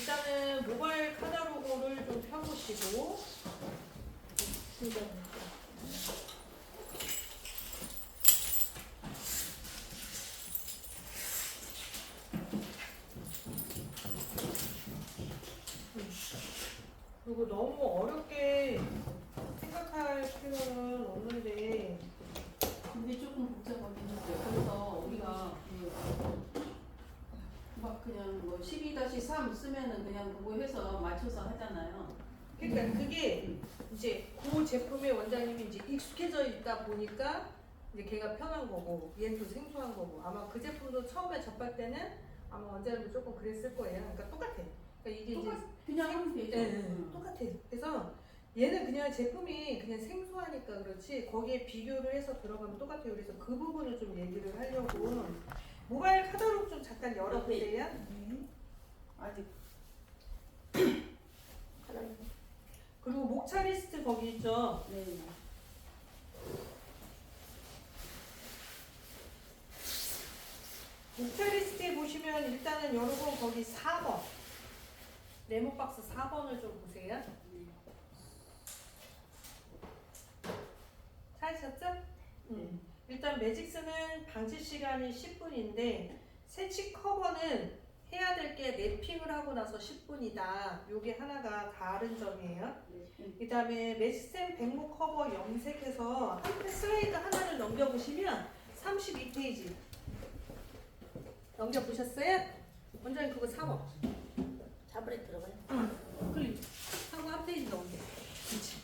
일단은 모바일 카탈로그를 좀 펴보시고 그리고 너무 어렵게 생각할 필요는 없는데 근데 조금 복잡하긴 했어요. 그래서 우리가 막 그냥 뭐 12-3 쓰면은 그냥 그거 해서 맞춰서 하잖아요. 그러니까 그게 이제 그 제품의 원장님이 이제 익숙해져 있다 보니까 이제 걔가 편한 거고 얘는 또 생소한 거고 아마 그 제품도 처음에 접할 때는 아마 원장님도 조금 그랬을 거예요. 그러니까 똑같아. 그러니까 이게 이제 그냥 하면 되죠. 똑같아. 그래서 얘는 그냥 제품이 그냥 생소하니까 그렇지 거기에 비교를 해서 들어가면 똑같아요. 그래서 그 부분을 좀 얘기를 하려고 모바일 카탈로그 좀 잠깐 열어보세요. 아직 그리고 목차 리스트 거기 있죠. 네. 목차 리스트에 보시면 일단은 여러분 거기 4번 네모박스 4번을 좀 보세요. 찾으셨죠? 일단 매직스는 방치 시간이 10분인데 새치 커버는 해야 될 게 랩핑을 하고 나서 10분이다. 요게 하나가 다른 점이에요. 그 다음에 매직스템 백모 커버 염색해서 한 슬라이드 하나를 넘겨보시면 32페이지 넘겨보셨어요? 원장님 그거 4번 잡으래 들어가요. 클릭 하고 한 페이지 넘겨. 그렇지.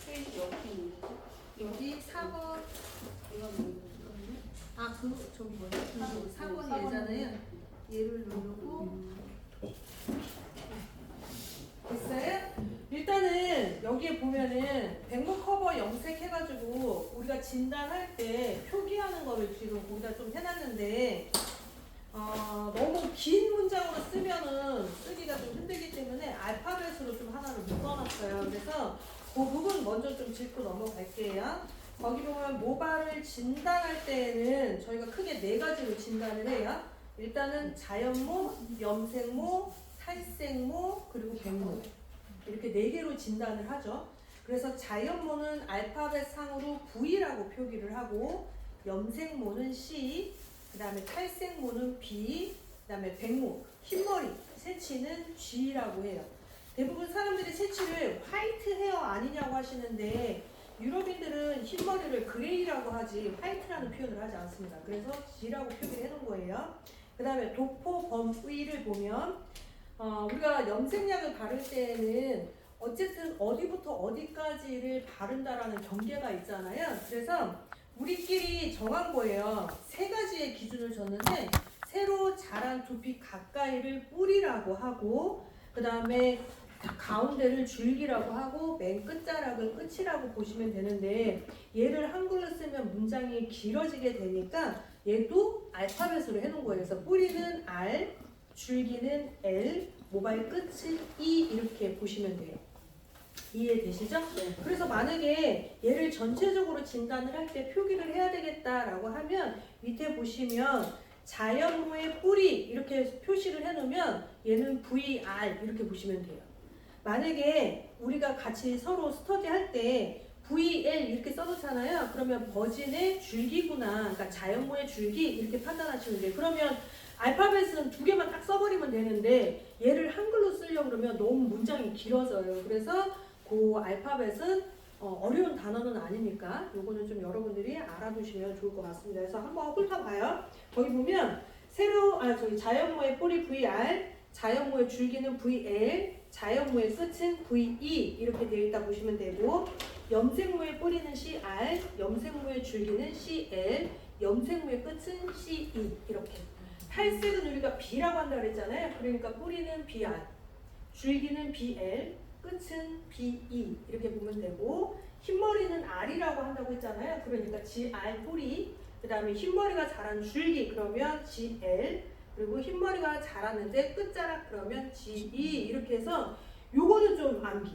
페이지 여기 있는 거죠? 여기 4번 이건 아 그 저기 뭐야? 4번이 얘잖아요. 얘를 누르고 됐어요? 일단은 여기에 보면은 백모 커버 염색해가지고 우리가 진단할 때 표기하는 거를 지금 거기다 좀 해놨는데 너무 긴 문장으로 쓰면은 쓰기가 좀 힘들기 때문에 알파벳으로 좀 하나를 묶어놨어요. 그래서 그 부분 먼저 좀 짚고 넘어갈게요. 거기 보면 모발을 진단할 때에는 저희가 크게 4가지로 진단을 해요. 일단은 자연모, 염색모, 탈색모, 그리고 백모 이렇게 4개로 진단을 하죠. 그래서 자연모는 알파벳 상으로 V라고 표기를 하고 염색모는 C, 그 다음에 탈색모는 B, 그 다음에 백모, 흰머리, 새치는 G라고 해요. 대부분 사람들이 새치를 화이트 헤어 아니냐고 하시는데 유럽인들은 흰머리를 그레이라고 하지 화이트라는 표현을 하지 않습니다. 그래서 G라고 표기를 해놓은 거예요. 그 다음에 도포 범위를 보면 우리가 염색약을 바를 때에는 어쨌든 어디부터 어디까지를 바른다라는 경계가 있잖아요. 그래서 우리끼리 정한 거예요. 3가지의 기준을 줬는데 새로 자란 두피 가까이를 뿌리라고 하고 그 다음에 가운데를 줄기라고 하고 맨 끝자락은 끝이라고 보시면 되는데 얘를 한글로 쓰면 문장이 길어지게 되니까 얘도 알파벳으로 해놓은 거예요. 그래서 뿌리는 R, 줄기는 L, 모발 끝은 E 이렇게 보시면 돼요. 이해되시죠? 네. 그래서 만약에 얘를 전체적으로 진단을 할 때 표기를 해야 되겠다라고 하면 밑에 보시면 자연모의 뿌리 이렇게 표시를 해놓으면 얘는 VR 이렇게 보시면 돼요. 만약에 우리가 같이 서로 스터디 할 때 VL 이렇게 써놓잖아요. 그러면 버진의 줄기구나. 그러니까 자연모의 줄기 이렇게 판단하시면 돼요. 그러면 알파벳은 2개만 딱 써버리면 되는데 얘를 한글로 쓰려고 그러면 너무 문장이 길어져요. 그래서 그 알파벳은 어려운 단어는 아니니까 요거는 좀 여러분들이 알아두시면 좋을 것 같습니다. 그래서 한번 훑어봐요. 거기 보면 자연모의 뿌리 VR, 자연모의 줄기는 VL, 자연모의 끝은 VE 이렇게 되어 있다 보시면 되고 염색모의 뿌리는 CR, 염색모의 줄기는 CL, 염색모의 끝은 CE 이렇게. 탈색은 우리가 B라고 한다 그랬잖아요. 그러니까 뿌리는 BR, 줄기는 BL, 끝은 BE 이렇게 보면 되고 흰머리는 R이라고 한다고 했잖아요. 그러니까 GR 뿌리, 그 다음에 흰머리가 자란 줄기 그러면 GL, 그리고 흰머리가 자라는데 끝자락 그러면 GE 이렇게 해서 요거는 좀 암기.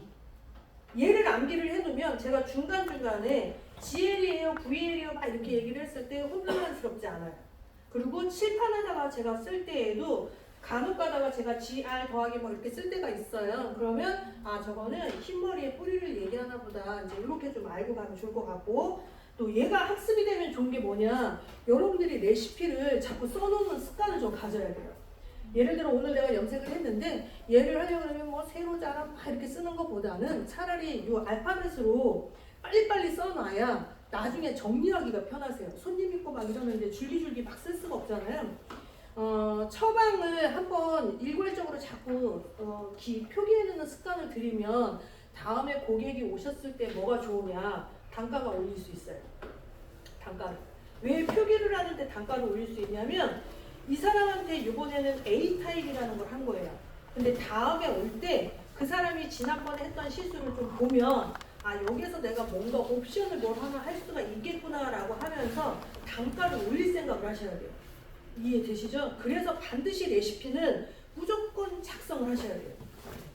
얘를 암기를 해놓으면 제가 중간중간에 GL이에요, VL이에요 막 이렇게 얘기를 했을 때 혼란스럽지 않아요. 그리고 칠판에다가 제가 쓸 때에도 간혹 가다가 제가 GR 더하기 뭐 이렇게 쓸 때가 있어요. 그러면 아 저거는 흰머리에 뿌리를 얘기하나 보다. 이제 이렇게 좀 알고 가면 좋을 것 같고, 또 얘가 학습이 되면 좋은 게 뭐냐, 여러분들이 레시피를 자꾸 써놓는 습관을 좀 가져야 돼요. 예를 들어 오늘 내가 염색을 했는데 얘를 하려고 하면 뭐 세로자라 막 이렇게 쓰는 것보다는 차라리 이 알파벳으로 빨리빨리 써놔야 나중에 정리하기가 편하세요. 손님 있고 막 이러는데 줄기줄기 막 쓸 수가 없잖아요. 처방을 한번 일괄적으로 자꾸 표기해놓는 습관을 들이면 다음에 고객이 오셨을 때 뭐가 좋으냐, 단가가 올릴 수 있어요. 단가를. 왜 표기를 하는데 단가를 올릴 수 있냐면 이 사람한테 이번에는 A타입이라는 걸 한 거예요. 근데 다음에 올 때 그 사람이 지난번에 했던 실수를 좀 보면 아 여기서 내가 뭔가 옵션을 뭘 하나 할 수가 있겠구나 라고 하면서 단가를 올릴 생각을 하셔야 돼요. 이해되시죠? 그래서 반드시 레시피는 무조건 작성을 하셔야 돼요.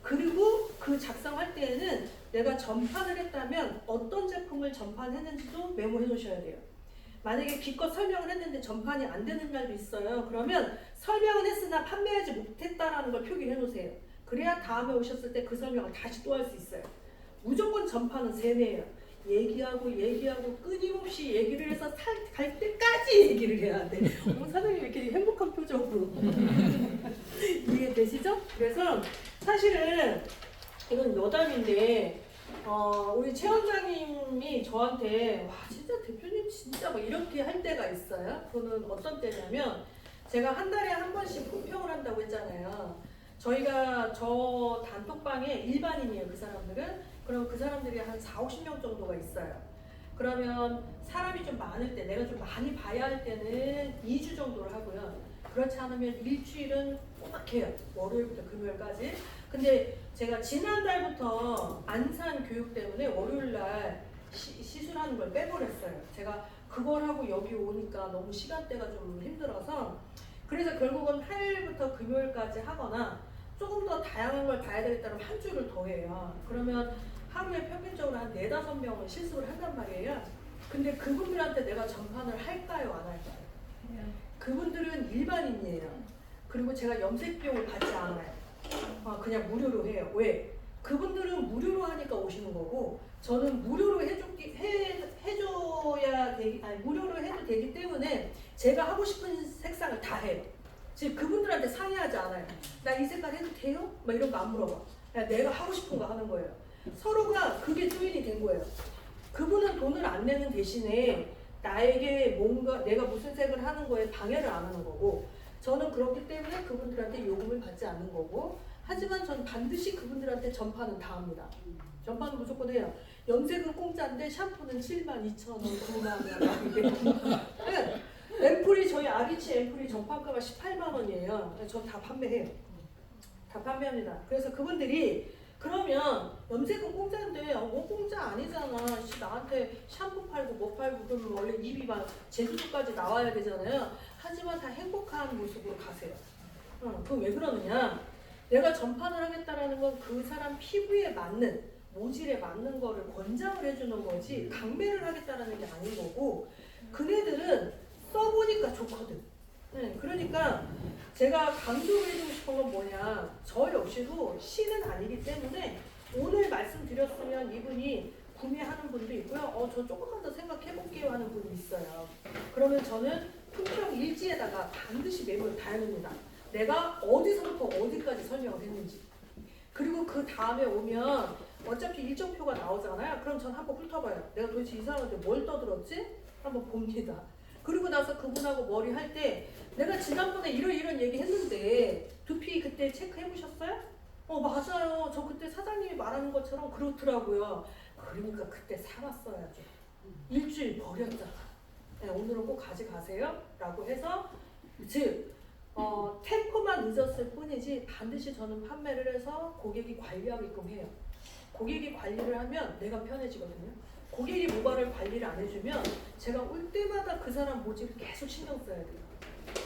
그리고 그 작성할 때에는 내가 전판을 했다면 어떤 제품을 전판했는지도 메모해 놓으셔야 돼요. 만약에 기껏 설명을 했는데 전판이 안 되는 날도 있어요. 그러면 설명은 했으나 판매하지 못했다라는 걸 표기를 해 놓으세요. 그래야 다음에 오셨을 때 그 설명을 다시 또 할 수 있어요. 무조건 전판은 세뇌예요. 얘기하고 끊임없이 얘기를 해서 갈 때까지 얘기를 해야 돼. 사장님 이렇게 행복한 표정으로 이해되시죠? 그래서 사실은 이건 여담인데 우리 최 원장님이 저한테 와 진짜 대표님 진짜 막 이렇게 할 때가 있어요. 그거는 어떤 때냐면 제가 한 달에 한 번씩 품평을 한다고 했잖아요. 저희가 저 단톡방에 일반인이에요. 그 사람들은. 그럼 그 사람들이 한 40-50명 정도가 있어요. 그러면 사람이 좀 많을 때, 내가 좀 많이 봐야 할 때는 2주 정도를 하고요. 그렇지 않으면 일주일은 꼬박 해요. 월요일부터 금요일까지. 근데 제가 지난달부터 안산 교육 때문에 월요일날 시술하는 걸 빼버렸어요. 제가 그걸 하고 여기 오니까 너무 시간대가 좀 힘들어서, 그래서 결국은 화요일부터 금요일까지 하거나 조금 더 다양한 걸 봐야 되겠다면 한 주를 더 해요. 그러면 하루에 평균적으로 한 4-5명은 실습을 한단 말이에요. 근데 그분들한테 내가 전판을 할까요? 안 할까요? 그분들은 일반인이에요. 그리고 제가 염색 비용을 받지 않아요. 그냥 무료로 해요. 왜? 그분들은 무료로 하니까 오시는 거고 저는 무료로 해줘야 되기, 아니 무료로 해도 되기 때문에 제가 하고 싶은 색상을 다 해요. 지금 그분들한테 상의하지 않아요. 나 이 색깔 해도 돼요? 막 이런 거 안 물어봐. 그냥 내가 하고 싶은 거 하는 거예요. 서로가 그게 조인이 된 거예요. 그분은 돈을 안 내는 대신에 나에게 뭔가 내가 무슨 색을 하는 거에 방해를 안 하는 거고, 저는 그렇기 때문에 그분들한테 요금을 받지 않는 거고, 하지만 저는 반드시 그분들한테 전파는 다 합니다. 전파는 무조건 해요. 염색은 공짜인데 샴푸는 72,000원, 90,000원. 네. 앰플이 저희 아비치 앰플이 전판가가 18만 원이에요. 저 다 판매해요. 다 판매합니다. 그래서 그분들이 그러면 염색은 공짜인데 공짜 아니잖아. 나한테 샴푸 팔고 뭐 팔고 그러면 원래 입이 막 제주도까지 나와야 되잖아요. 하지만 다 행복한 모습으로 가세요. 그럼 왜 그러느냐? 내가 전판을 하겠다라는 건 그 사람 피부에 맞는 모질에 맞는 거를 권장을 해주는 거지 강매를 하겠다라는 게 아닌 거고, 그네들은 써보니까 좋거든. 네, 그러니까 제가 강조해주고 싶은 건 뭐냐, 저 역시도 신은 아니기 때문에 오늘 말씀드렸으면 이분이 구매하는 분도 있고요. 저 조금만 더 생각해볼게요 하는 분이 있어요. 그러면 저는 품평 일지에다가 반드시 메모를 다 해놓습니다. 내가 어디서부터 어디까지 설명을 했는지. 그리고 그 다음에 오면 어차피 일정표가 나오잖아요. 그럼 전 한번 훑어봐요. 내가 도대체 이 사람한테 뭘 떠들었지? 한번 봅니다. 그리고 나서 그분하고 머리 할 때 내가 지난번에 이런 얘기 했는데 두피 그때 체크해 보셨어요? 맞아요. 저 그때 사장님이 말하는 것처럼 그렇더라고요. 그러니까 그때 사왔어야죠. 일주일 버렸잖아. 네, 오늘은 꼭 가져가세요 라고 해서, 즉 템포만 늦었을 뿐이지 반드시 저는 판매를 해서 고객이 관리하게끔 해요. 고객이 관리를 하면 내가 편해지거든요. 고객이 모발을 관리를 안 해주면 제가 올 때마다 그 사람 모질을 계속 신경 써야 돼요.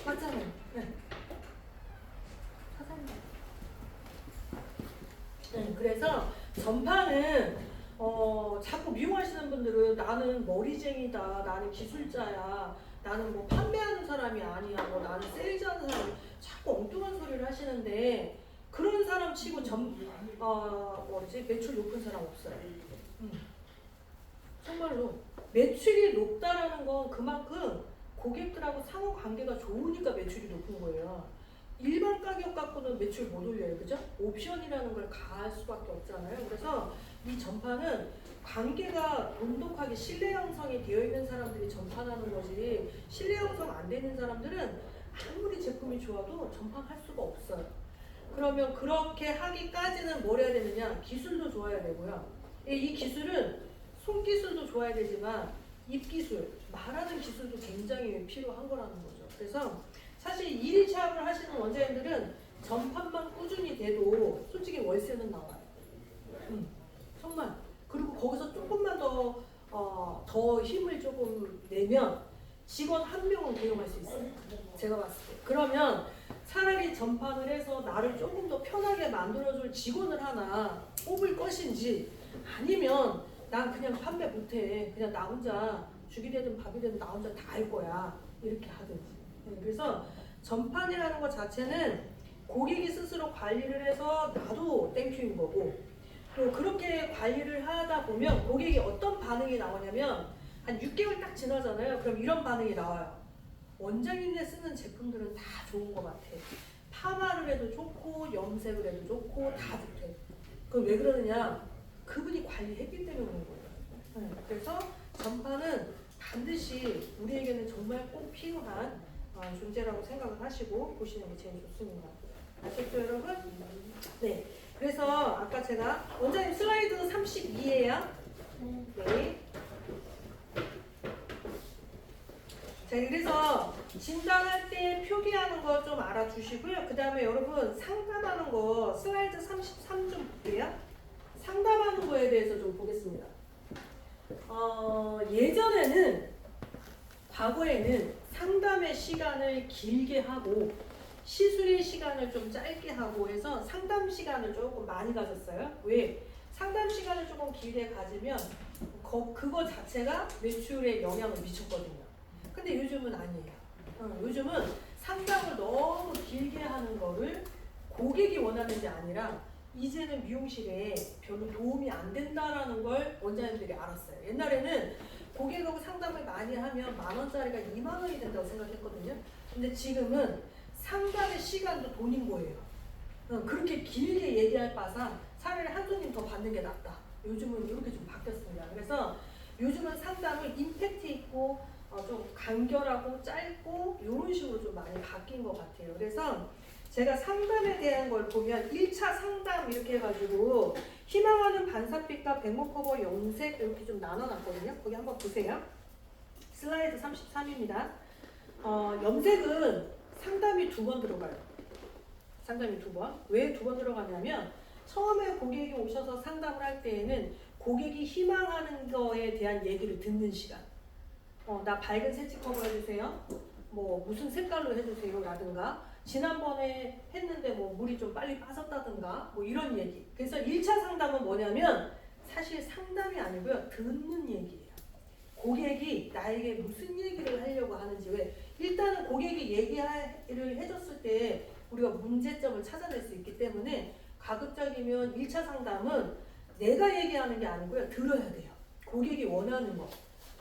맞잖아요. 네. 사장님. 그래서 전파는 자꾸 미용하시는 분들은 나는 머리쟁이다, 나는 기술자야, 나는 뭐 판매하는 사람이 아니야, 뭐 나는 세일즈하는 사람이, 자꾸 엉뚱한 소리를 하시는 하시는데 그런 사람 치고 매출 높은 사람 없어요. 정말로 매출이 높다라는 건 그만큼 고객들하고 상호 관계가 좋으니까 매출이 높은 거예요. 일반 가격 갖고는 매출 못 올려요, 그죠? 옵션이라는 걸 가할 수밖에 없잖아요. 그래서 이 전파는 관계가 돈독하게 신뢰 형성이 되어 있는 사람들이 전파하는 거지, 신뢰 형성 안 되는 사람들은 아무리 제품이 좋아도 전파할 수가 없어요. 그러면 그렇게 하기까지는 뭘 해야 되느냐? 기술도 좋아야 되고요. 이 기술은 손기술도 좋아야 되지만 입기술, 말하는 기술도 굉장히 필요한 거라는 거죠. 그래서 사실 1일 차업을 하시는 원장님들은 전판만 꾸준히 돼도 솔직히 월세는 나와요. 정말. 그리고 거기서 조금만 더 힘을 조금 내면 직원 한 명은 고용할 수 있어요. 제가 봤을 때. 그러면 차라리 전판을 해서 나를 조금 더 편하게 만들어줄 직원을 하나 뽑을 것인지, 아니면 난 그냥 판매 못해, 그냥 나 혼자 죽이 되든 밥이 되든 나 혼자 다 할 거야, 이렇게 하든지. 그래서 전판이라는 것 자체는 고객이 스스로 관리를 해서 나도 땡큐인 거고, 또 그렇게 관리를 하다 보면 고객이 어떤 반응이 나오냐면 한 6개월 딱 지나잖아요. 그럼 이런 반응이 나와요. 원장님네 쓰는 제품들은 다 좋은 것 같아. 파마를 해도 좋고 염색을 해도 좋고 다 좋대. 그럼 왜 그러느냐? 그분이 관리했기 때문에 그런 거예요. 그래서 전파는 반드시 우리에게는 정말 꼭 필요한 존재라고 생각을 하시고 보시는 게 제일 좋습니다. 아셨죠, 여러분? 네. 그래서 아까 제가 원장님 슬라이드 32예요. 네. 자, 그래서 진단할 때 표기하는 거 좀 알아두시고요. 그 다음에 여러분 상담하는 거 슬라이드 33 좀 볼게요. 상담하는 거에 대해서 좀 보겠습니다. 과거에는 상담의 시간을 길게 하고 시술의 시간을 좀 짧게 하고 해서 상담 시간을 조금 많이 가졌어요. 왜? 상담 시간을 조금 길게 가지면 그거 자체가 매출에 영향을 미쳤거든요. 근데 요즘은 아니에요. 요즘은 상담을 너무 길게 하는 거를 고객이 원하는 게 아니라 이제는 미용실에 별로 도움이 안 된다라는 걸 원장님들이 알았어요. 옛날에는 고객하고 상담을 많이 하면 10,000원짜리가 20,000원이 된다고 생각했거든요. 근데 지금은 상담의 시간도 돈인 거예요. 그렇게 길게 얘기할 바상 차라리 한 손님 더 받는 게 낫다. 요즘은 이렇게 좀 바뀌었습니다. 그래서 요즘은 상담을 임팩트 있고 좀 간결하고 짧고 이런 식으로 좀 많이 바뀐 것 같아요. 그래서 제가 상담에 대한 걸 보면 1차 상담 이렇게 해가지고 희망하는 반사빛과 백모 커버 염색 이렇게 좀 나눠놨거든요. 거기 한번 보세요. 슬라이드 33입니다. 염색은 상담이 2번 들어가요. 상담이 2번. 왜 2번 들어가냐면 처음에 고객이 오셔서 상담을 할 때에는 고객이 희망하는 거에 대한 얘기를 듣는 시간. 나 밝은 새치 커버 해주세요. 뭐 무슨 색깔로 해주세요 라든가 지난번에 했는데 뭐 물이 좀 빨리 빠졌다든가 뭐 이런 얘기. 그래서 1차 상담은 뭐냐면 사실 상담이 아니고요, 듣는 얘기예요. 고객이 나에게 무슨 얘기를 하려고 하는지. 왜? 일단은 고객이 얘기를 해줬을 때 우리가 문제점을 찾아낼 수 있기 때문에 가급적이면 1차 상담은 내가 얘기하는 게 아니고요, 들어야 돼요. 고객이 원하는 거.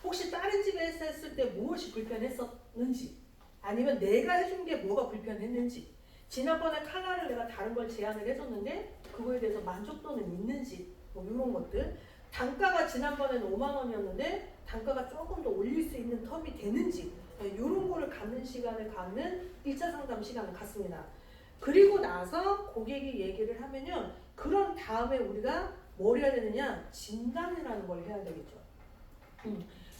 혹시 다른 집에서 했을 때 무엇이 불편했었는지, 아니면 내가 해준 게 뭐가 불편했는지, 지난번에 컬러를 내가 다른 걸 제안을 해줬는데 그거에 대해서 만족도는 있는지, 뭐 이런 것들. 단가가 지난번에는 50,000원이었는데 단가가 조금 더 올릴 수 있는 텀이 되는지, 이런 거를 갖는 시간을 갖는 1차 상담 시간을 갖습니다. 그리고 나서 고객이 얘기를 하면요, 그런 다음에 우리가 뭘 해야 되느냐? 진단이라는 걸 해야 되겠죠.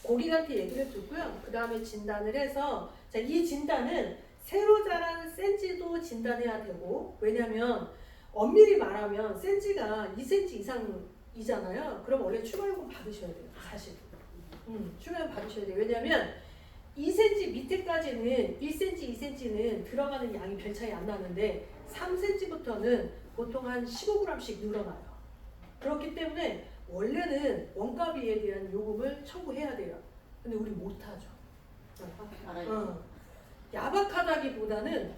고객한테 얘기를 듣고요. 그 다음에 진단을 해서, 자, 이 진단은 새로 자란 센지도 진단해야 되고, 왜냐면 엄밀히 말하면 센지가 2cm 이상이잖아요. 그럼 원래 추가요금 받으셔야 돼요, 사실. 추가요금 받으셔야 돼요. 왜냐면 2cm 밑에까지는 1cm, 2cm는 들어가는 양이 별 차이 안 나는데 3cm부터는 보통 한 15g씩 늘어나요. 그렇기 때문에 원래는 원가비에 대한 요금을 청구해야 돼요. 근데 우리 못하죠. 야박하다기보다는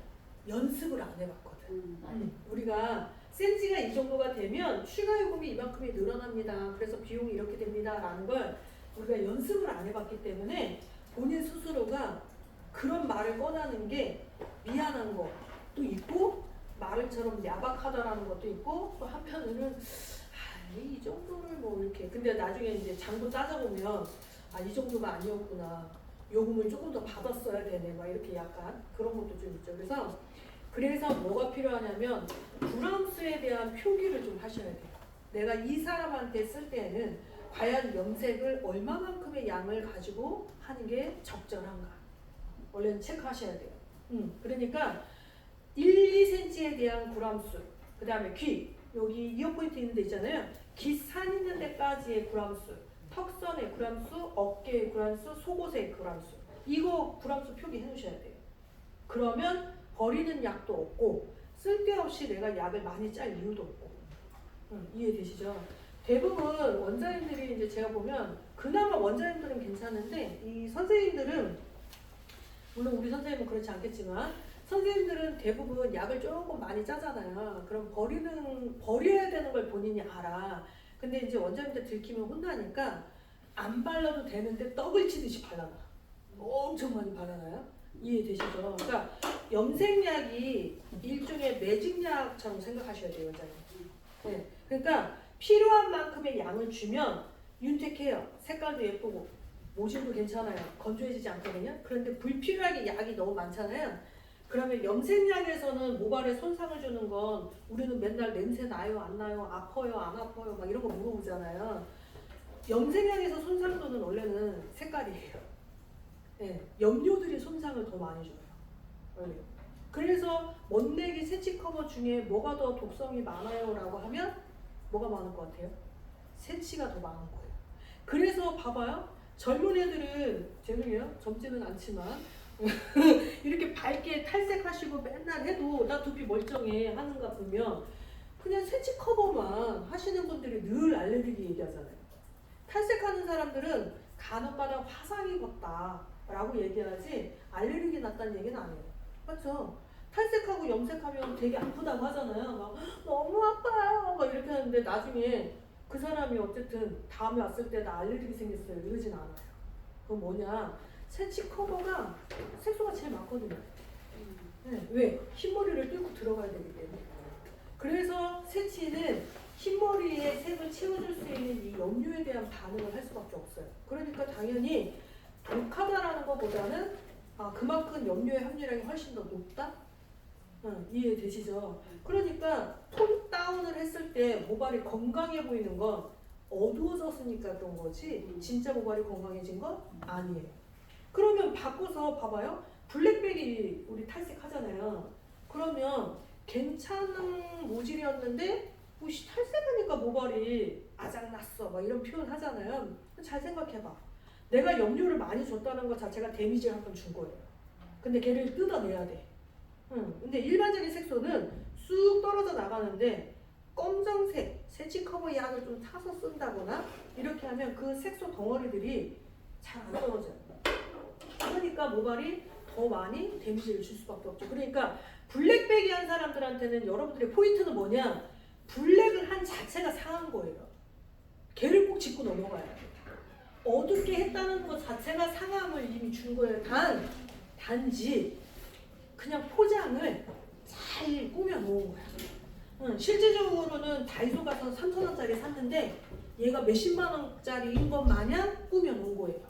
연습을 안 해봤거든. 우리가 센치가 이 정도가 되면 추가 요금이 이만큼이 늘어납니다. 그래서 비용이 이렇게 됩니다. 라는 걸 우리가 연습을 안 해봤기 때문에 본인 스스로가 그런 말을 꺼내는 게 미안한 것도 있고 말을처럼 야박하다라는 것도 있고 또 한편으로는 이 정도를 뭐 이렇게 근데 나중에 이제 장부 따져보면 이 정도가 아니었구나. 요금을 조금 더 받았어야 되네. 막 이렇게 약간 그런 것도 좀 있죠. 그래서 뭐가 필요하냐면 브람스에 대한 표기를 좀 하셔야 돼요. 내가 이 사람한테 쓸 때는 과연 염색을 얼마만큼의 양을 가지고 하는 게 적절한가. 원래는 체크하셔야 돼요. 그러니까 1, 2cm에 대한 구람수, 그 다음에 귀, 여기 이어 포인트 있는 데 있잖아요. 귀 산 있는 데까지의 구람수, 턱선의 구람수, 어깨의 구람수, 속옷의 구람수. 이거 구람수 표기해 놓으셔야 돼요. 그러면 버리는 약도 없고 쓸데없이 내가 약을 많이 짤 이유도 없고. 이해되시죠? 대부분 원장님들이 이제 제가 보면 그나마 원장님들은 괜찮은데 이 선생님들은 물론 우리 선생님은 그렇지 않겠지만 선생님들은 대부분 약을 조금 많이 짜잖아요. 그럼 버려야 되는 걸 본인이 알아. 근데 이제 원장님들 들키면 혼나니까 안 발라도 되는데 떡을 치듯이 발라놔. 엄청 많이 발라놔요. 이해되시죠? 그러니까 염색약이 일종의 매직약처럼 생각하셔야 돼요, 원장님. 네. 그러니까 필요한 만큼의 양을 주면 윤택해요. 색깔도 예쁘고 모질도 괜찮아요. 건조해지지 않거든요. 그런데 불필요하게 약이 너무 많잖아요. 그러면 염색약에서는 모발에 손상을 주는 건 우리는 맨날 냄새 나요, 안 나요, 아파요, 안 아파요, 막 이런 거 물어보잖아요. 염색약에서 손상도는 원래는 색깔이에요. 네, 염료들이 손상을 더 많이 줘요. 원래. 그래서 멋내기 새치 커버 중에 뭐가 더 독성이 많아요? 라고 하면 뭐가 많을 것 같아요? 새치가 더 많은 거예요. 그래서 봐봐요. 젊은 애들은 죄송해요. 젊지는 않지만 이렇게 밝게 탈색하시고 맨날 해도 나 두피 멀쩡해 하는가 보면 그냥 새치 커버만 하시는 분들이 늘 알레르기 얘기하잖아요. 탈색하는 사람들은 간혹가다 화상 입었다 라고 얘기하지 알레르기 났다는 얘기는 안 해요. 맞죠? 탈색하고 염색하면 되게 아프다고 하잖아요. 막 너무 아파요 막 이렇게 하는데 나중에 그 사람이 어쨌든 다음에 왔을 때 나 알레르기 생겼어요 이러진 않아요. 그건 뭐냐, 새치 커버가 색소가 제일 많거든요. 네. 왜? 흰머리를 뚫고 들어가야 되기 때문에. 그래서 새치는 흰머리에 색을 채워줄 수 있는 이 염료에 대한 반응을 할 수밖에 없어요. 그러니까 당연히 독하다라는 것보다는 그만큼 염료의 함유량이 훨씬 더 높다? 이해되시죠? 그러니까 톤 다운을 했을 때 모발이 건강해 보이는 건 어두워졌으니까 그런 거지 진짜 모발이 건강해진 건 아니에요. 그러면 바꿔서 봐봐요. 블랙백이 우리 탈색하잖아요. 그러면 괜찮은 모질이었는데 탈색하니까 모발이 아작났어 막 이런 표현 하잖아요. 잘 생각해봐. 내가 염료를 많이 줬다는 것 자체가 데미지를 한 번 준 거예요. 근데 걔를 뜯어내야 돼. 근데 일반적인 색소는 쑥 떨어져 나가는데 검정색 새치 커버 약을 좀 타서 쓴다거나 이렇게 하면 그 색소 덩어리들이 잘 안 떨어져요. 그러니까 모발이 더 많이 데미지를 줄 수밖에 없죠. 그러니까 블랙백이 한 사람들한테는 여러분들의 포인트는 뭐냐? 블랙을 한 자체가 상한 거예요. 걔를 꼭 짚고 넘어가야 돼요. 어둡게 했다는 것 자체가 상함을 이미 준 거예요. 단지 그냥 포장을 잘 꾸며 놓은 거야. 실제적으로는 다이소 가서 3,000원짜리 샀는데 얘가 몇십만 원짜리인 것 마냥 꾸며 놓은 거예요.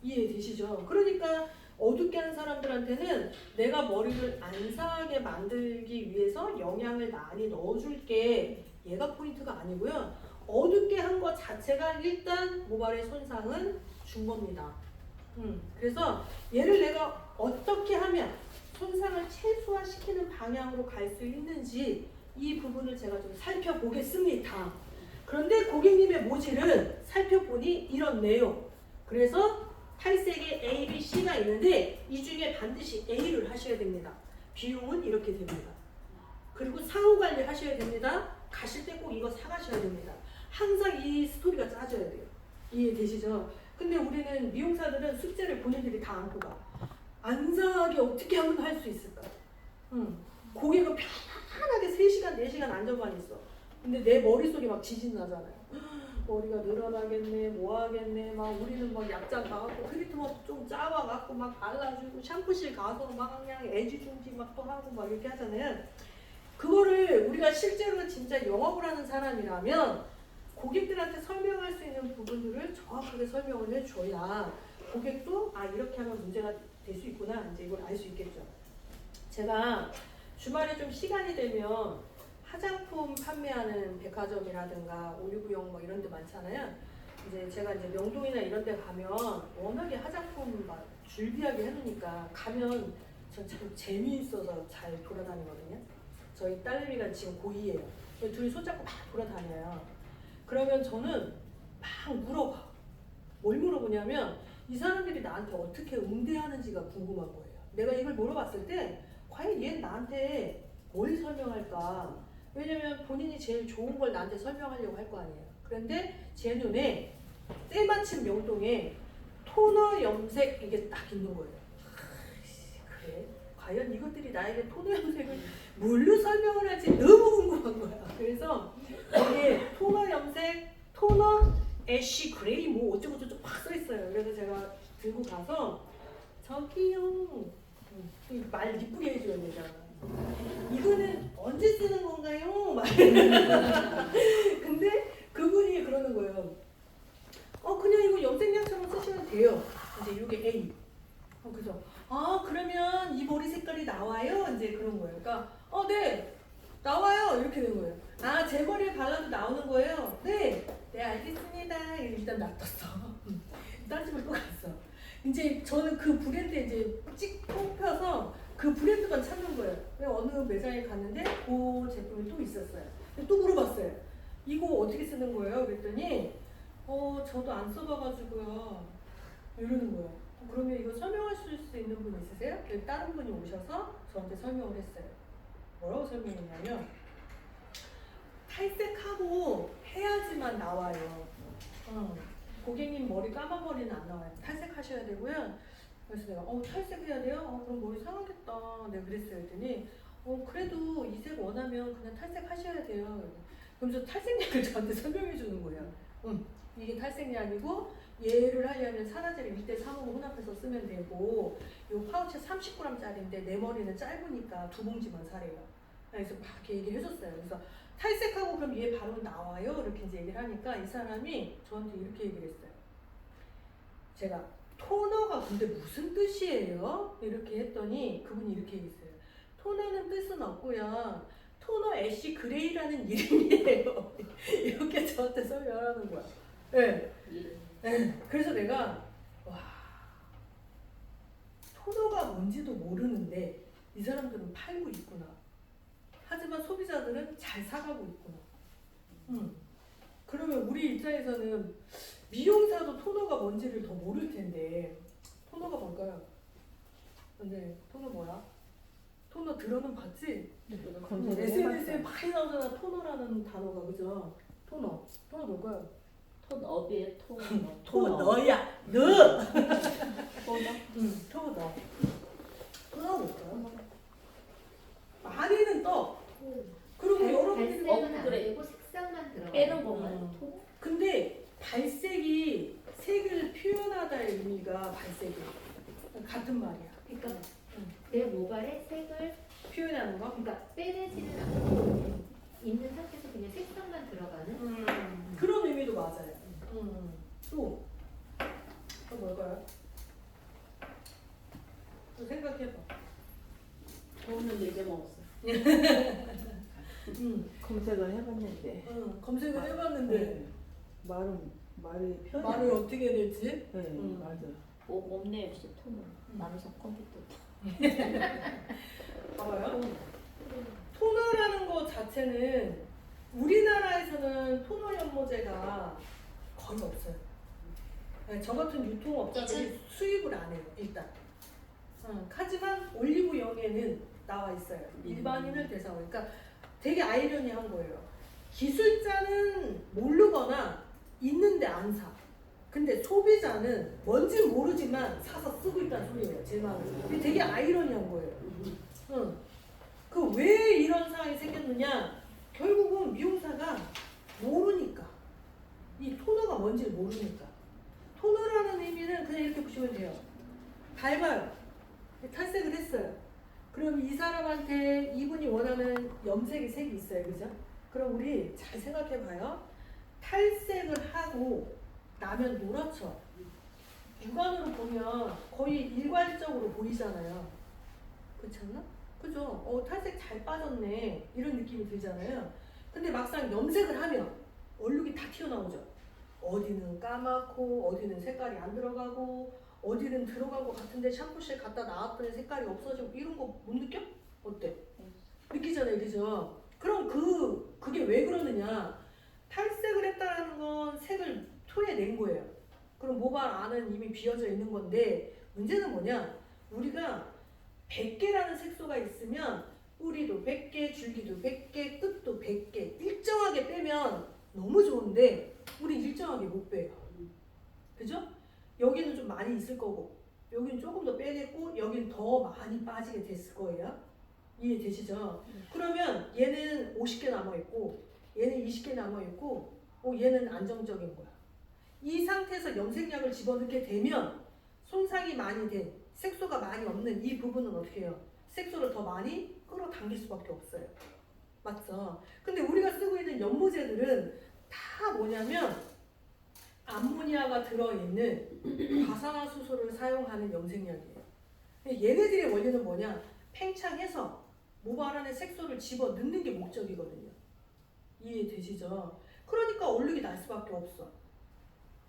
이해되시죠? 그러니까 어둡게 하는 사람들한테는 내가 머리를 안 상하게 만들기 위해서 영양을 많이 넣어줄게, 얘가 포인트가 아니고요. 어둡게 한 것 자체가 일단 모발의 손상은 준 겁니다. 그래서 얘를 내가 어떻게 하면 손상을 최소화시키는 방향으로 갈 수 있는지 이 부분을 제가 좀 살펴보겠습니다. 그런데 고객님의 모질은 살펴보니 이렇네요. 그래서 탈색에 A, B, C가 있는데 이 중에 반드시 A를 하셔야 됩니다. 비용은 이렇게 됩니다. 그리고 상호 관리 하셔야 됩니다. 가실 때 꼭 이거 사가셔야 됩니다. 항상 이 스토리가 짜져야 돼요. 이해되시죠? 근데 우리는 미용사들은 숙제를 본인들이 다 안고 가. 안 상하게 어떻게 하면 할 수 있을까? 꼭 고객은 편안하게 3시간, 4시간 앉아만 있어. 근데 내 머릿속에 막 지진 나잖아요. 머리가 늘어나겠네, 뭐 하겠네, 막 우리는 막 약장 가갖고 트리트먼트 좀 짜와갖고 막 발라주고 샴푸실 가서 막 그냥 애지중지 막 또 하고 막 이렇게 하잖아요. 그거를 우리가 실제로 진짜 영업을 하는 사람이라면 고객들한테 설명할 수 있는 부분들을 정확하게 설명을 해줘야 고객도 아 이렇게 하면 문제가 될 수 있구나 이제 이걸 알 수 있겠죠. 제가 주말에 좀 시간이 되면 화장품 판매하는 백화점이라든가 올리브영 뭐 이런 데 많잖아요. 이제 제가 이제 명동이나 이런 데 가면 워낙에 화장품 막 줄비하게 해놓으니까 가면 전 참 재미있어서 잘 돌아다니거든요. 저희 딸내미가 지금 고2예요. 둘이 손잡고 막 돌아다녀요. 그러면 저는 막 물어봐. 뭘 물어보냐면 이 사람들이 나한테 어떻게 응대하는지가 궁금한 거예요. 내가 이걸 물어봤을 때 과연 얘는 나한테 뭘 설명할까? 왜냐면 본인이 제일 좋은 걸 나한테 설명하려고 할 거 아니에요. 그런데 제 눈에 때마침 명동에 토너 염색 이게 딱 있는 거예요. 그래? 과연 이것들이 나에게 토너 염색을 뭘로 설명을 할지 너무 궁금한 거야. 그래서 여기에 토너 염색, 토너 애쉬 그레이 뭐 어쩌고저쩌고 막 써있어요. 그래서 제가 들고 가서 저기요 말 이쁘게 해줘야 되잖아. 이거는 언제 쓰는 건가요? 막 근데 그분이 그러는 거예요. 그냥 이거 염색약처럼 쓰시면 돼요. 이제 이게 A. 그래서 그러면 이 머리 색깔이 나와요? 이제 그런 거예요. 그러니까 네 나와요 이렇게 된 거예요. 제 머리에 발라도 나오는 거예요? 네 알겠습니다. 일단 놔뒀어. 딴 집을 또 갔어. 이제 저는 그 브랜드에 이제 찍 뽑혀서 그 브랜드만 찾는 거예요. 어느 매장에 갔는데 그 제품이 또 있었어요. 또 물어봤어요. 이거 어떻게 쓰는 거예요? 그랬더니 저도 안 써봐가지고요. 이러는 거예요. 그러면 이거 설명하실 수 있는 분 있으세요? 다른 분이 오셔서 저한테 설명을 했어요. 뭐라고 설명했냐면 탈색하고 해야지만 나와요. 고객님 머리 까만 머리는 안 나와요. 탈색하셔야 되고요. 그래서 내가 탈색해야 돼요? 그럼 머리 상하겠다. 내가 그랬어요. 했더니 그래도 이 색 원하면 그냥 탈색하셔야 돼요. 그러면서 탈색약을 저한테 설명해 주는 거예요. 이게 탈색약이고 얘를 하려면 산화제를 1:3으로 혼합해서 쓰면 되고 요 파우치 30g짜리인데 내 머리는 짧으니까 2봉지만 사래요. 그래서 막 이렇게 얘기를 해줬어요. 그래서 탈색하고 그럼 얘 바로 나와요? 이렇게 이제 얘기를 하니까 이 사람이 저한테 이렇게 얘기를 했어요. 제가 토너가 근데 무슨 뜻이에요? 이렇게 했더니 그분이 이렇게 얘기했어요. 토너는 뜻은 없고요. 토너 애쉬 그레이라는 이름이에요. 이렇게 저한테 설명하는 거야. 네. 그래서 내가 토너가 뭔지도 모르는데 이 사람들은 팔고 있구나. 하지만 소비자들은 잘 사가고 있구나. 그러면 우리 입장에서는 미용사도 토너가 뭔지를 더 모를 텐데 토너가 뭘까요? 근데 토너 뭐야? 토너 들어는 봤지? SNS에 많이 나오잖아. 토너라는 단어가 그죠? 토너 뭘까요? 톤업이에요. 토너야 너. 토너. 토너 뭘까요? 많이는 떠. 그리고 여러분들이 발색은 안 되고 색상만 들어가요. 빼는 것만. 근데 발색이 색을 표현하다의 의미가 발색이야. 같은 말이야. 그러니까 내 모발에 색을 표현하는 거? 그러니까 빼내지는 않고 있는 상태에서 그냥 색상만 들어가는. 그런 의미도 맞아요. 또 뭘까요? 또 생각해봐. 저는 이제 먹었어. 검색을 해봤는데 검색을 해봤는데 말이 표현 말을 어떻게 해야 될지? 네 맞아. 없네 역시 토너. 남성 컴퓨터. 봐봐요. 토너라는 것 자체는 우리나라에서는 토너 연모제가 거의 없어요. 네, 저 같은 유통업자들이 수입을 안 해요, 일단. 하지만 올리브영에는 나와 있어요. 일반인을 대상으로. 그러니까 되게 아이러니한 거예요. 기술자는 모르거나 있는데 안 사. 근데 소비자는 뭔지 모르지만 사서 쓰고 있다는 소리예요. 제 마음은. 이게 되게 아이러니한 거예요. 그 왜 그러느냐? 결국은 미용사가 모르니까. 이 토너가 뭔지를 모르니까. 토너라는 의미는 그냥 이렇게 보시면 돼요. 밟아요. 탈색을 했어요. 그럼 이 사람한테 이분이 원하는 염색의 색이 있어요. 그죠? 그럼 우리 잘 생각해봐요. 탈색을 하고 나면 노랗죠? 육안으로 보면 거의 일괄적으로 보이잖아요. 그렇지 않나? 그죠? 탈색 잘 빠졌네. 이런 느낌이 들잖아요. 근데 막상 염색을 하면 얼룩이 다 튀어나오죠? 어디는 까맣고, 어디는 색깔이 안 들어가고, 어디는 들어간 것 같은데 샴푸실 갖다 놔왔더니 색깔이 없어지고, 이런 거 못 느껴? 어때? 느끼잖아요. 그죠? 그럼 그게 왜 그러느냐? 탈색을 했다라는 건 색을 토해낸 거예요. 그럼 모발 안은 이미 비어져 있는 건데, 문제는 뭐냐? 우리가 100개라는 색소가 있으면 뿌리도 100개, 줄기도 100개, 끝도 100개 일정하게 빼면 너무 좋은데 우리 일정하게 못 빼요. 그죠? 여기는 좀 많이 있을 거고 여기는 조금 더 빼겠고 여기는 더 많이 빠지게 됐을 거예요. 이해되시죠? 그러면 얘는 50개 남아있고 얘는 20개 남아있고 얘는 안정적인 거야. 이 상태에서 염색약을 집어넣게 되면 손상이 많이 된 색소가 많이 없는 이 부분은 어떻게 해요? 색소를 더 많이 끌어당길 수밖에 없어요. 맞죠? 근데 우리가 쓰고 있는 연모제들은 다 뭐냐면 암모니아가 들어있는 과산화수소를 사용하는 염색약이에요. 얘네들의 원리는 뭐냐? 팽창해서 모발 안에 색소를 집어 넣는 게 목적이거든요. 이해되시죠? 그러니까 얼룩이 날 수밖에 없어.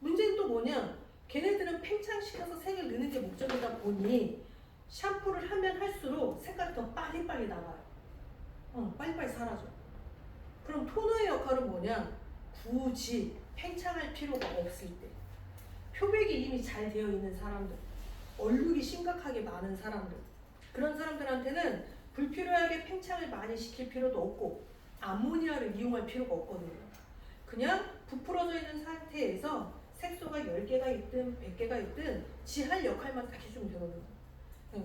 문제는 또 뭐냐? 걔네들은 팽창시켜서 색을 넣는 게 목적이다 보니 샴푸를 하면 할수록 색깔이 더 빨리빨리 나가요. 빨리빨리 사라져. 그럼 토너의 역할은 뭐냐? 굳이 팽창할 필요가 없을 때 표백이 이미 잘 되어 있는 사람들, 얼룩이 심각하게 많은 사람들, 그런 사람들한테는 불필요하게 팽창을 많이 시킬 필요도 없고 암모니아를 이용할 필요가 없거든요. 그냥 부풀어져 있는 상태에서 색소가 10개가 있든 100개가 있든 지 할 역할만 딱 해주면 되거든요.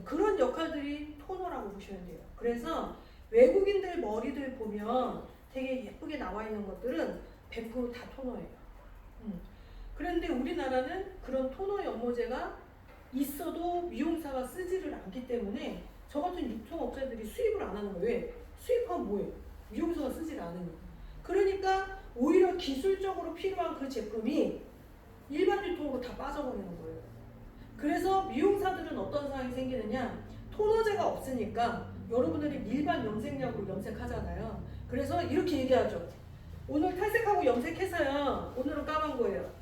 그런 역할들이 토너라고 보시면 돼요. 그래서 외국인들 머리들 보면 되게 예쁘게 나와 있는 것들은 100% 다 토너예요. 그런데 우리나라는 그런 토너 연모제가 있어도 미용사가 쓰지를 않기 때문에 저 같은 유통업체들이 수입을 안 하는 거예요. 왜? 수입하면 뭐예요? 미용사가 쓰지를 않으니까. 그러니까 오히려 기술적으로 필요한 그 제품이 일반 유통으로 다 빠져버리는 거예요. 그래서 미용사들은 어떤 상황이 생기느냐? 토너제가 없으니까 여러분들이 일반 염색약으로 염색하잖아요. 그래서 이렇게 얘기하죠. 오늘 탈색하고 염색해서요. 오늘은 까만 거예요.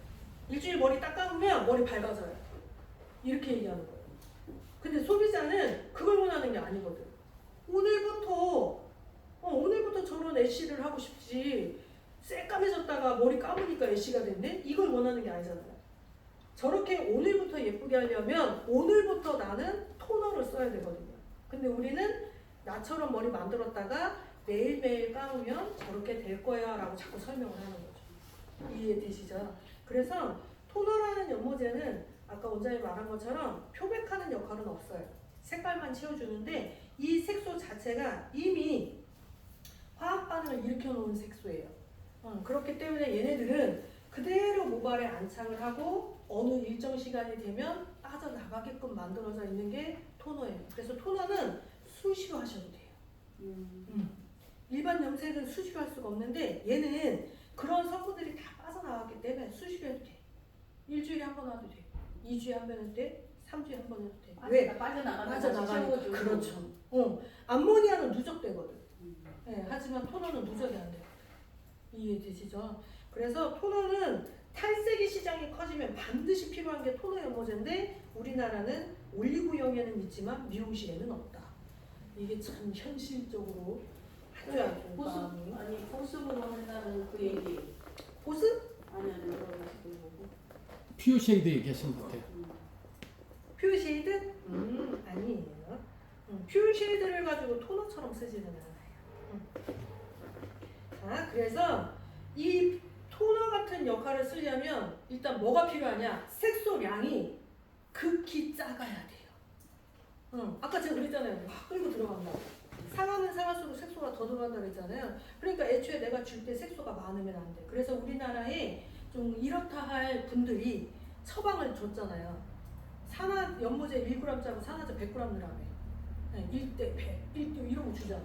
일주일 머리 딱 감으면 머리 밝아져요. 이렇게 얘기하는 거예요. 근데 소비자는 그걸 원하는 게 아니거든. 오늘부터 저런 애쉬를 하고 싶지. 새까매졌다가 머리 감으니까 애쉬가 됐네? 이걸 원하는 게 아니잖아요. 저렇게 오늘부터 예쁘게 하려면 오늘부터 나는 토너를 써야 되거든요. 근데 우리는 나처럼 머리 만들었다가 매일매일 감으면 저렇게 될 거야 라고 자꾸 설명을 하는 거죠. 이해되시죠? 그래서 토너라는 연모제는 아까 원장님 말한 것처럼 표백하는 역할은 없어요. 색깔만 채워주는데 이 색소 자체가 이미 화학 반응을 일으켜 놓은 색소예요. 그렇기 때문에 얘네들은 그대로 모발에 안착을 하고 어느 일정 시간이 되면 빠져나가게끔 만들어져 있는 게 토너예요. 그래서 토너는 수시로 하셔도 돼요. 일반 염색은 수시로 할 수가 없는데 얘는 그런 성분들이 다 빠져나갔기 때문에 수시로 해도 돼. 일주일에 한 번 해도 돼. 2주에 한 번 해도 돼. 3주에 한 번 해도 돼. 왜? 빠져나가니까. 그렇죠. 암모니아는 누적되거든. 네, 하지만 토너는 누적이 안 돼요. 이해되시죠? 그래서 토너는 탈색이 시장이 커지면 반드시 필요한 게 토너 연모제인데 우리나라는 올리브영에는 있지만 미용실에는 없다. 이게 참 현실적으로 아주 보습 아니 보습으로 한다는 그 얘기. 보습? 아니 그런 거고. 퓨어 쉐이드 얘기하신 것 같아요. 퓨어 쉐이드? 아니에요. 퓨어 쉐이드를 가지고 토너처럼 쓰지는 않아요. 자, 그래서 이 토너 같은 역할을 쓰려면 일단 뭐가 필요하냐? 색소량이 극히 작아야 돼요. 아까 제가 그랬잖아요. 확 끌고 들어간다. 상하면 상할수록 색소가 더 들어간다고 했잖아요. 그러니까 애초에 내가 줄 때 색소가 많으면 안 돼. 그래서 우리나라에 좀 이렇다 할 분들이 처방을 줬잖아요. 산화 연모제 1g짜리 산화제 100g 넣으라며. 1대 100, 1대 이런 거 주잖아.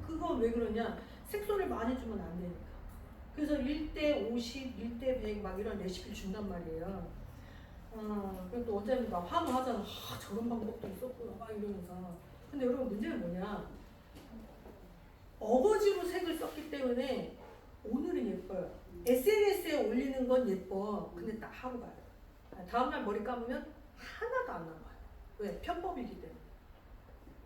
그건 왜 그러냐? 색소를 많이 주면 안 되니까. 그래서 1대 50, 1대 100 막 이런 레시피를 준단 말이에요. 그럼 또 원장님 막 환호하잖아. 저런 방법도 있었구나 막 이러면서. 근데 여러분 문제는 뭐냐? 어거지로 색을 썼기 때문에 오늘은 예뻐요. SNS에 올리는 건 예뻐. 근데 딱 하고 가요. 다음날 머리 감으면 하나도 안 남아요. 왜? 편법이기 때문에.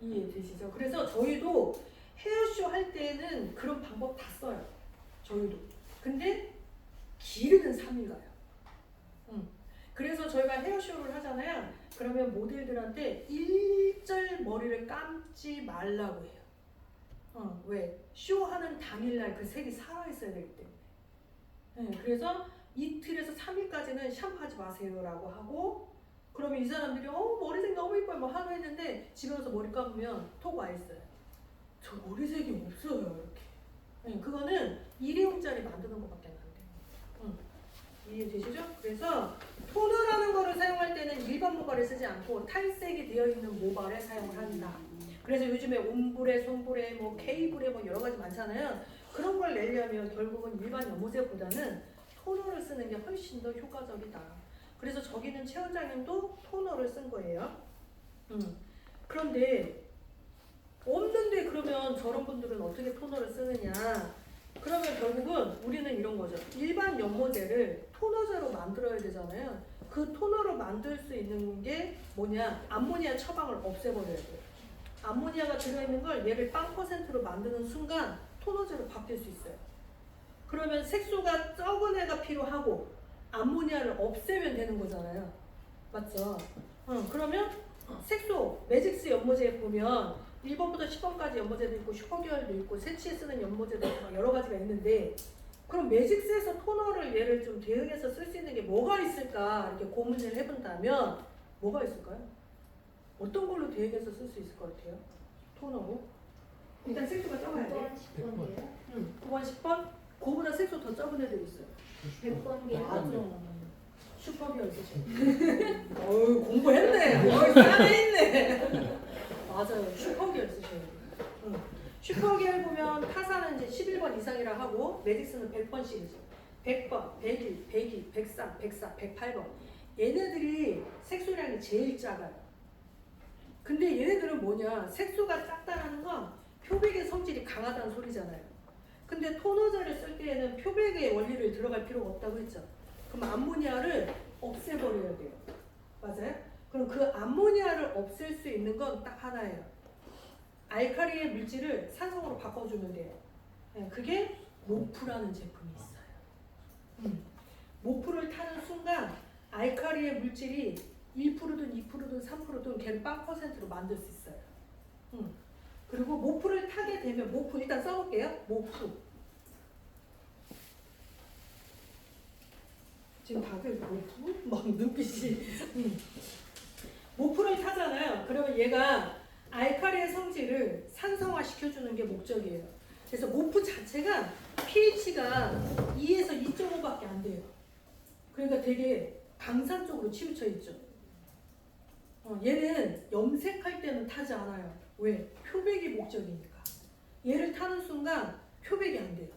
이해되시죠? 그래서 저희도 헤어쇼 할 때는 그런 방법 다 써요. 저희도. 근데 기르는 3일 가요. 그래서 저희가 헤어쇼를 하잖아요. 그러면 모델들한테 일절 머리를 감지 말라고 해요. 왜? 쇼하는 당일날 그 색이 살아있어야 되기 때문에. 그래서 이틀에서 3일까지는 샴푸하지 마세요라고 하고, 그러면 이 사람들이 머리색 너무 이뻐요 뭐 하루 했는데 집에 와서 머리 감으면 톡 와 있어요. 저 머리색이 없어요 이렇게. 그거는 일회용짜리 만드는 것밖에 안 돼요. 이해되시죠? 그래서 토너라는 거를 사용할 때는 일반 모발을 쓰지 않고 탈색이 되어 있는 모발을 사용을 한다. 그래서 요즘에 옴브레, 솜브레, 뭐 케이브레 뭐 여러 가지 많잖아요. 그런 걸 내려면 결국은 일반 연모제보다는 토너를 쓰는 게 훨씬 더 효과적이다. 그래서 저기는 최 원장님도 토너를 쓴 거예요. 그런데 없는데 그러면 저런 분들은 어떻게 토너를 쓰느냐? 그러면 결국은 우리는 이런 거죠. 일반 연모제를 토너제로 만들어야 되잖아요. 그 토너로 만들 수 있는 게 뭐냐? 암모니아 처방을 없애버려야 돼요. 암모니아가 들어있는 걸 얘를 0%로 만드는 순간 토너제로 바뀔 수 있어요. 그러면 색소가 적은 애가 필요하고 암모니아를 없애면 되는 거잖아요. 맞죠? 그러면 색소, 매직스 연모제에 보면 1번부터 10번까지 연모제도 있고 슈퍼기어도 있고 세치에 쓰는 연모제도 있고 여러 가지가 있는데, 그럼 매직스에서 토너를 얘를 좀 대응해서 쓸 수 있는 게 뭐가 있을까 이렇게 고민을 해본다면 뭐가 있을까요? 어떤 걸로 대응해서 쓸 수 있을 것 같아요? 토너로? 일단 색소가 적어야 돼. 10번이에요? 9번, 10번? 그거보다 색소 더 적은 애들 있어요. 100번이에요? 맞아. 슈퍼기어 쓰셔요. 어우 공부했네. 어우 싸네있네. 맞아요. 슈퍼기어 쓰셔야 돼요. 슈퍼기어 보면 타사는 이제 11번 이상이라 하고 매직스는 100번씩이죠. 100번, 101, 102, 103, 104, 108번. 얘네들이 색소량이 제일 작아요. 근데 얘네들은 뭐냐? 색소가 작다라는 건 표백의 성질이 강하다는 소리잖아요. 근데 토너제를 쓸 때에는 표백의 원리를 들어갈 필요가 없다고 했죠. 그럼 암모니아를 없애버려야 돼요. 맞아요? 그럼 그 암모니아를 없앨 수 있는 건 딱 하나예요. 알카리의 물질을 산성으로 바꿔주면 돼요. 그게 모프라는 제품이 있어요. 모프를 타는 순간 알카리의 물질이 1%든 2%든 3%든 걔를 0%로 만들 수 있어요. 그리고 모프를 타게 되면, 모프 일단 써볼게요. 모프. 지금 다들 모프? 막 눈빛이. 모프를 타잖아요. 그러면 얘가 알카리의 성질을 산성화 시켜주는 게 목적이에요. 그래서 모프 자체가 pH가 2에서 2.5밖에 안 돼요. 그러니까 되게 강산 쪽으로 치우쳐 있죠. 얘는 염색할 때는 타지 않아요. 왜? 표백이 목적이니까. 얘를 타는 순간 표백이 안 돼요.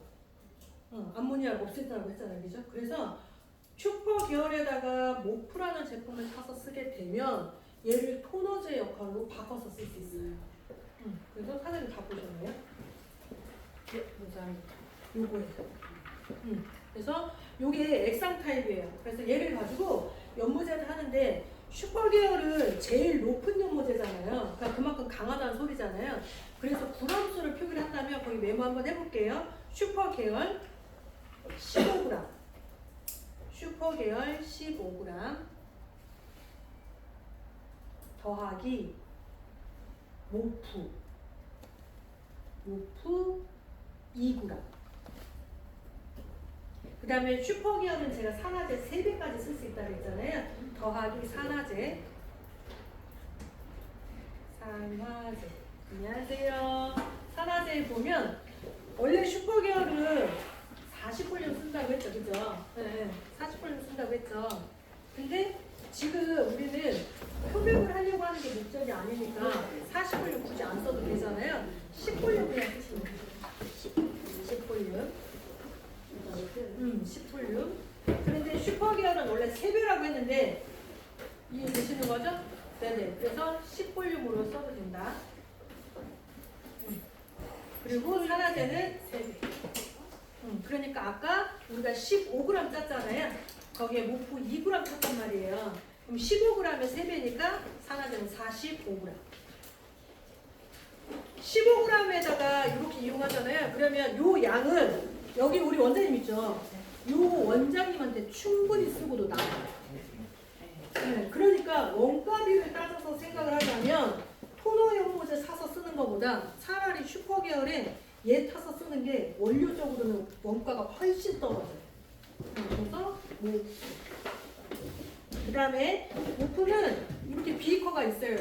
암모니아를 없앤다고 했잖아요. 그죠? 그래서 슈퍼 계열에다가 모프라는 제품을 사서 쓰게 되면 얘를 토너제 역할로 바꿔서 쓸 수 있어요. 그래서 사장님 다 보셨나요? 네, 요거예요. 그래서 요게 액상 타입이에요. 그래서 얘를 가지고 연모제를 하는데 슈퍼 계열은 제일 높은 연모제잖아요. 그러니까 그만큼 강하다는 소리잖아요. 그래서 g수를 표기를 한다면 거기 메모 한번 해볼게요. 슈퍼 계열 15g, 슈퍼 계열 15g 더하기 모프 2g. 그 다음에 슈퍼기어는 제가 산화제 3배까지 쓸 수 있다고 했잖아요. 더하기 산화제. 안녕하세요. 산화제에 보면 원래 슈퍼계열은 40분량 쓴다고 했죠, 그죠? 네, 40분량 쓴다고 했죠. 근데 지금 우리는 표백을 하려고 하는 게 목적이 아니니까 40분량 굳이 안 써도 되잖아요. 10분량 그냥 쓰시면 돼요. 10분량. 10분량. 그런데 슈퍼계열은 원래 3배라고 했는데 이해되시는 거죠? 네네. 그래서 10볼륨으로 써도 된다. 그리고 산화제는 3배. 그러니까 아까 우리가 15g 짰잖아요. 거기에 목포 2g 쳤단 말이에요. 그럼 15g에 3배니까 산화제는 45g. 15g에다가 이렇게 이용하잖아요. 그러면 요 양은 여기 우리 원장님 있죠? 요 원장님한테 충분히 쓰고도 남아요. 네, 그러니까 원가비를 따져서 생각을 하자면 토너용 모자 사서 쓰는 것보다 차라리 슈퍼계열에 얘 타서 쓰는 게 원료적으로는 원가가 훨씬 떨어져요. 그래서 그 다음에 모프는 이렇게 비커가 있어요.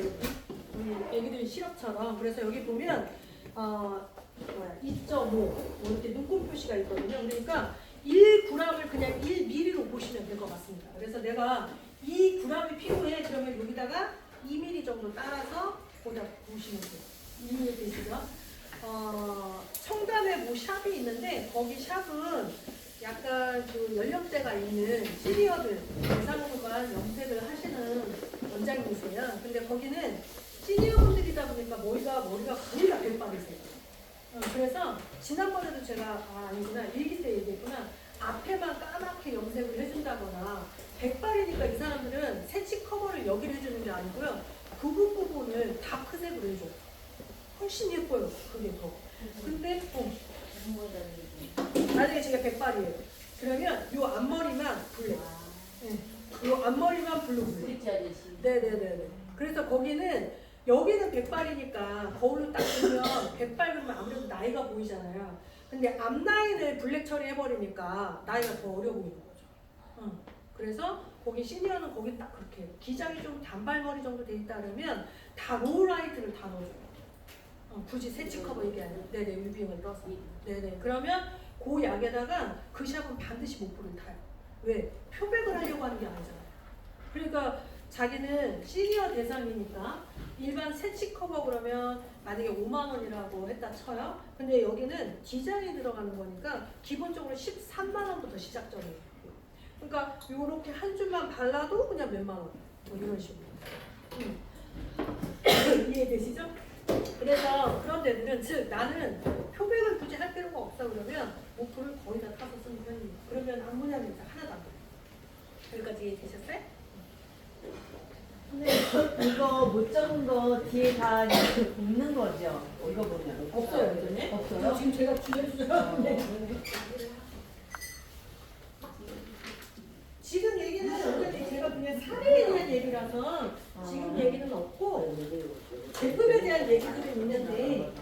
우리 애기들 시럽처럼. 그래서 여기 보면 2.5 이렇게 눈곱 표시가 있거든요. 그러니까 1g을 그냥 1ml로 보시면 될 것 같습니다. 그래서 내가 2g이 필요해. 그러면 여기다가 2ml 정도 따라서 거기다 보시면 돼요. 2ml 되시죠? 청담에 뭐 샵이 있는데 거기 샵은 약간 그 연령대가 있는 시니어들 대상으로만 염색을 하시는 원장님이세요. 근데 거기는 시니어분들이다 보니까 머리가 거의 다 백발이세요. 그래서 지난번에도 제가 아니구나 일기 때 얘기했구나. 앞에만 까맣게 염색을 해준다거나 백발이니까 이 사람들은 새치 커버를 여기를 해주는 게 아니고요. 부분을 다크색으로 해줘. 훨씬 예뻐요. 그게 더. 근데 만약에 제가 백발이에요. 그러면 요 앞머리만 블랙. 요 앞머리만 블루. 네네네네. 그래서 거기는 여기는 백발이니까 거울로 딱 보면 백발 그러면 아무래도 나이가 보이잖아요. 근데 앞라인을 블랙 처리해버리니까 나이가 더 어려 보이는 거죠. 그래서 거기 시니어는 거기 딱 그렇게 해요. 기장이 좀 단발머리 정도 돼 있다 그러면 다 로우라이트를 다 넣어줘요. 굳이 새치 커버 이게 아니라 네네 뮤빙을 떠서 네네 그러면 그 약에다가 그 샵은 반드시 모프를 타요. 왜? 표백을 하려고 하는 게 아니잖아요. 그러니까 자기는 시니어 대상이니까 일반 새치 커버 그러면 만약에 5만 원이라고 했다 쳐요. 근데 여기는 디자인이 들어가는 거니까 기본적으로 13만 원부터 시작점이에요. 그러니까 요렇게 한 줄만 발라도 그냥 몇만 원. 뭐 이런 식으로. 이해되시죠? 그래서 그런 데들은 즉 나는 표백을 굳이 할 필요가 없다 그러면 모프를 거의 다 타서 쓰는 편입니다. 그러면 암모니아 냄새 하나도 안 나요. 여기까지 이해되셨어요? 이거 못 적은 거 뒤에 다 이렇게 굽는 거죠? 이거 보면 없어요, 완전히. 없어요? 지금 제가 주제주제요. 지금 얘기는 어차피 제가 그냥 사례에 대한 얘기라서 지금 얘기는 없고 제품에 대한 얘기들은 있는데